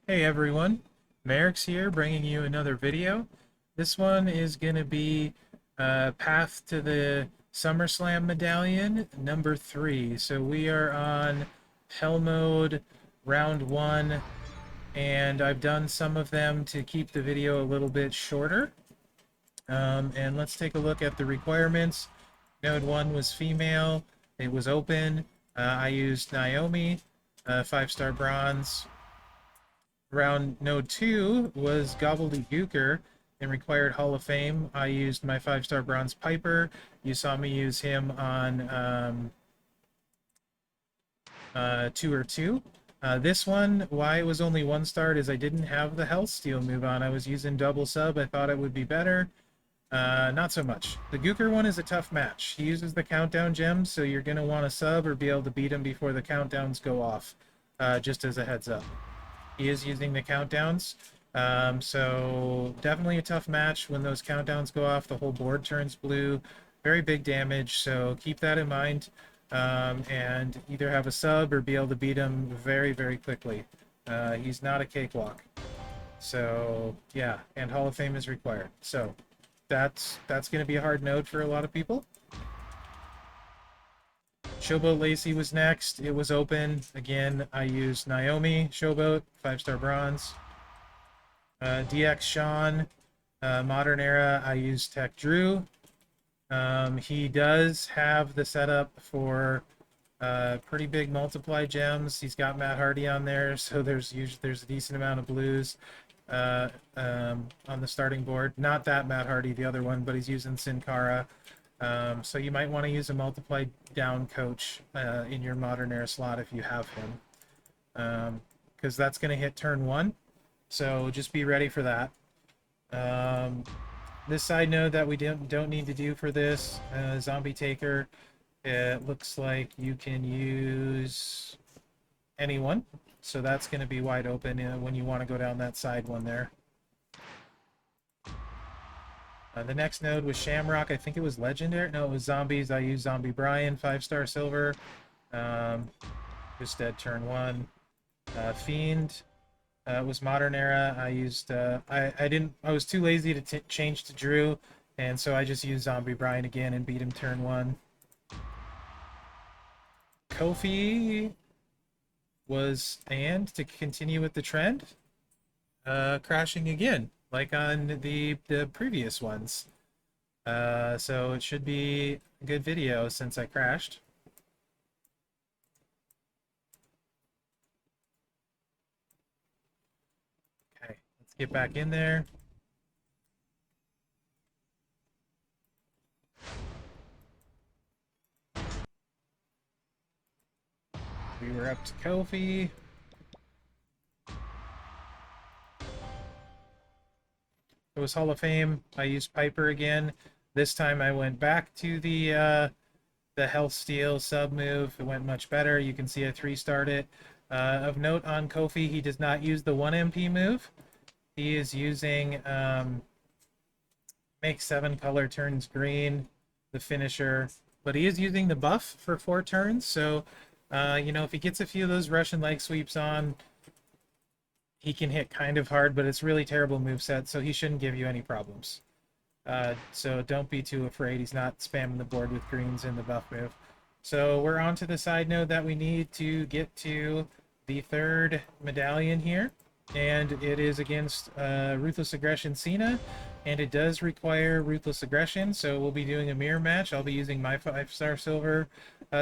Hey everyone, Mherex here bringing you another video. This one is going to be Path to the SummerSlam Medallion number 3. So we are on Hell Mode round 1, and I've done some of them to keep the video a little bit shorter. And let's take a look at the requirements. Node 1 was female, it was open. I used Naomi, 5-star bronze. Round node 2 was Gobbledygooker and required Hall of Fame. I used my 5-star bronze Piper. You saw me use him on Tour 2. This one, why it was only 1 star is I didn't have the Health Steal move on. I was using double sub. I thought it would be better. Not so much. The Gooker one is a tough match. He uses the countdown gems, so you're going to want to sub or be able to beat him before the countdowns go off, just as a heads up. He is using the countdowns. So definitely a tough match. When those countdowns go off, the whole board turns blue. Very big damage, so keep that in mind. And either have a sub or be able to beat him very, very quickly. He's not a cakewalk. So yeah, and Hall of Fame is required. So that's going to be a hard node for a lot of people. Showboat Lacey was next. It was open. Again, I used Naomi Showboat, 5-star bronze. DX Sean, Modern Era, I used Tech Drew. He does have the setup for pretty big multiply gems. He's got Matt Hardy on there, so there's a decent amount of blues on the starting board. Not that Matt Hardy, the other one, but he's using Sin Cara. So you might want to use a multiply down coach in your Modern Era slot if you have him, because that's going to hit turn 1. So just be ready for that. This side node that we don't need to do for this, Zombie Taker, it looks like you can use anyone. So that's going to be wide open when you want to go down that side one there. The next node was Shamrock. I think it was Legendary. No, it was Zombies. I used Zombie Brian, 5-star silver. Just dead turn 1. Fiend. It was Modern Era. I used I was too lazy to change to Drew, and so I just used Zombie Brian again and beat him turn 1. Kofi was, and to continue with the trend, crashing again, like on the previous ones. So it should be a good video since I crashed. Get back in there. We were up to Kofi. It was Hall of Fame. I used Piper again. This time I went back to the Health Steal sub move. It went much better. You can see I 3-starred it. Of note on Kofi, he does not use the 1 MP move. He is using make 7 color turns green, the finisher, but he is using the buff for 4 turns. So, you know, if he gets a few of those Russian leg sweeps on, he can hit kind of hard, but it's really terrible moveset, so he shouldn't give you any problems. So don't be too afraid. He's not spamming the board with greens in the buff move. So we're on to the side node that we need to get to the 3rd medallion here. And it is against Ruthless Aggression Cena, and it does require Ruthless Aggression, so we'll be doing a mirror match. I'll be using my 5-star silver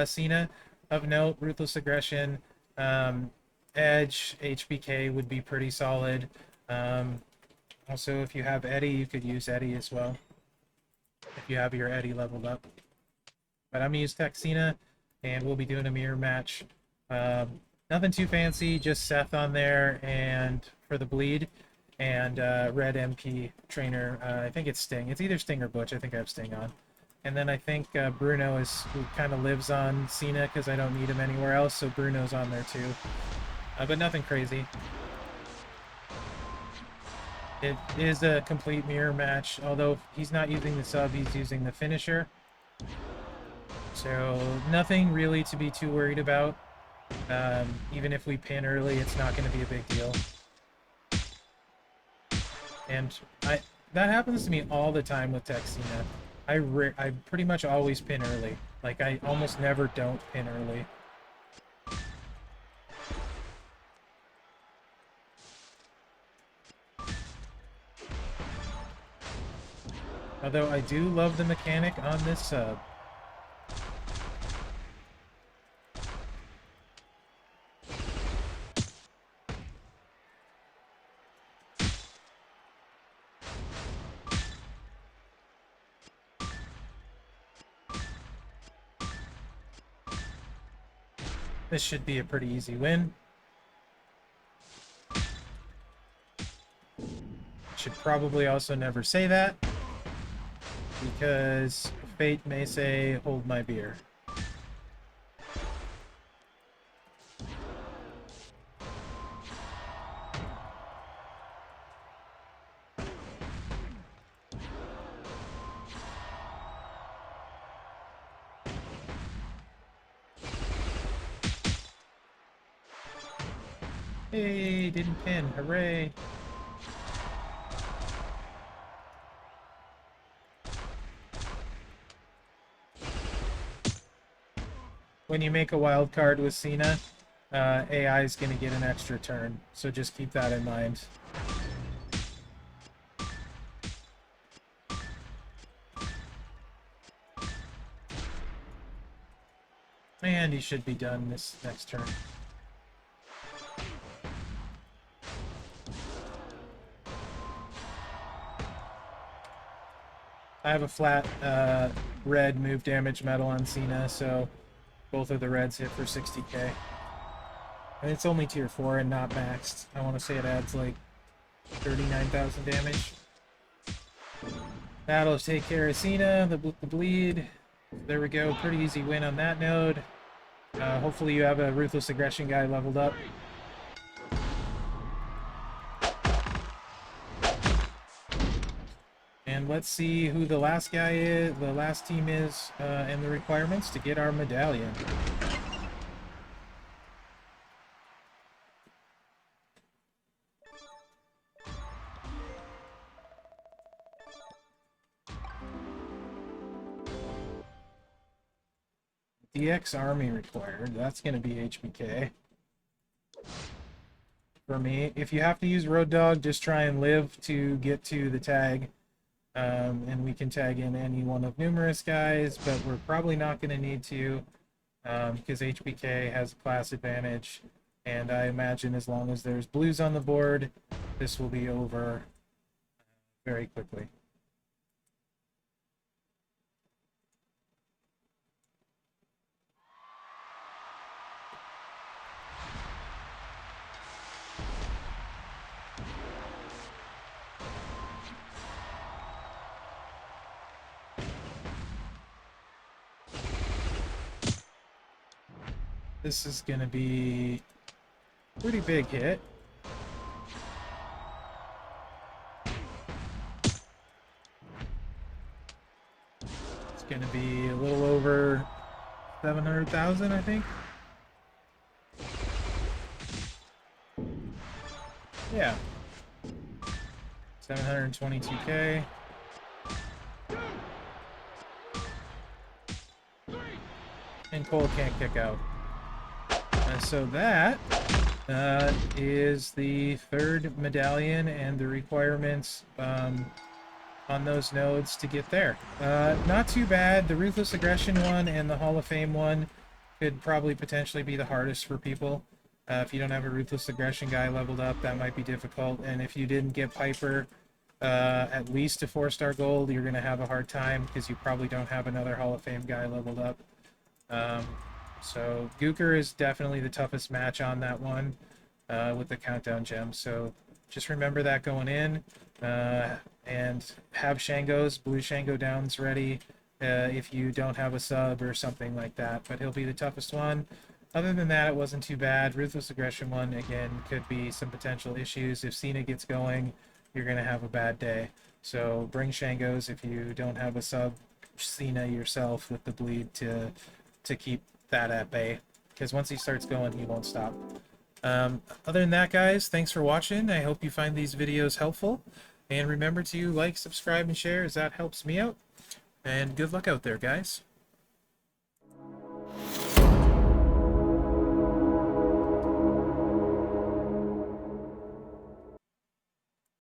Cena. Of note, Ruthless Aggression, Edge, HBK would be pretty solid. Also, if you have Eddie, you could use Eddie as well, if you have your Eddie leveled up. But I'm going to use Tech Cena, and we'll be doing a mirror match. Nothing too fancy, just Seth on there and for the bleed, and Red MP trainer. I think it's Sting. It's either Sting or Butch. I think I have Sting on. And then I think Bruno who kind of lives on Cena because I don't need him anywhere else, so Bruno's on there too. But nothing crazy. It is a complete mirror match, although he's not using the sub, he's using the finisher. So nothing really to be too worried about. Even if we pin early, it's not going to be a big deal. And that happens to me all the time with Texina. I pretty much always pin early. Like, I almost never don't pin early. Although I do love the mechanic on this sub. This should be a pretty easy win. Should probably also never say that, because fate may say, hold my beer. Hey, didn't pin, hooray! When you make a wild card with Cena, AI is going to get an extra turn, so just keep that in mind. And he should be done this next turn. I have a flat red move damage medal on Cena, so both of the reds hit for 60k. And it's only tier 4 and not maxed. I want to say it adds like 39,000 damage. That'll take care of Cena, the bleed. There we go, pretty easy win on that node. Hopefully you have a Ruthless Aggression guy leveled up. And let's see who the last guy is, the last team is, and the requirements to get our medallion. DX Army required. That's going to be HBK. For me, if you have to use Road Dog, just try and live to get to the tag. And we can tag in any one of numerous guys, but we're probably not going to need to because HBK has a class advantage. And I imagine as long as there's blues on the board, this will be over very quickly. This is going to be a pretty big hit. It's going to be a little over 700,000, I think. Yeah. 722k. And Cole can't kick out. So that is the third medallion and the requirements on those nodes to get there. Not too bad. The Ruthless Aggression one and the Hall of Fame one could probably potentially be the hardest for people. If you don't have a Ruthless Aggression guy leveled up, that might be difficult. And if you didn't get Piper at least to 4-star gold, you're going to have a hard time because you probably don't have another Hall of Fame guy leveled up. So Gooker is definitely the toughest match on that one with the countdown gems. So just remember that going in, and have Shango's blue Shango downs ready if you don't have a sub or something like that. But he'll be the toughest one. Other than that, it wasn't too bad. Ruthless Aggression one, again, could be some potential issues. If Cena gets going, you're going to have a bad day. So bring Shango's if you don't have a sub Cena yourself with the bleed to keep that at bay, because once he starts going, he won't stop. Other than that, guys, thanks for watching. I hope you find these videos helpful. And remember to like, subscribe, and share, as that helps me out. And good luck out there, guys.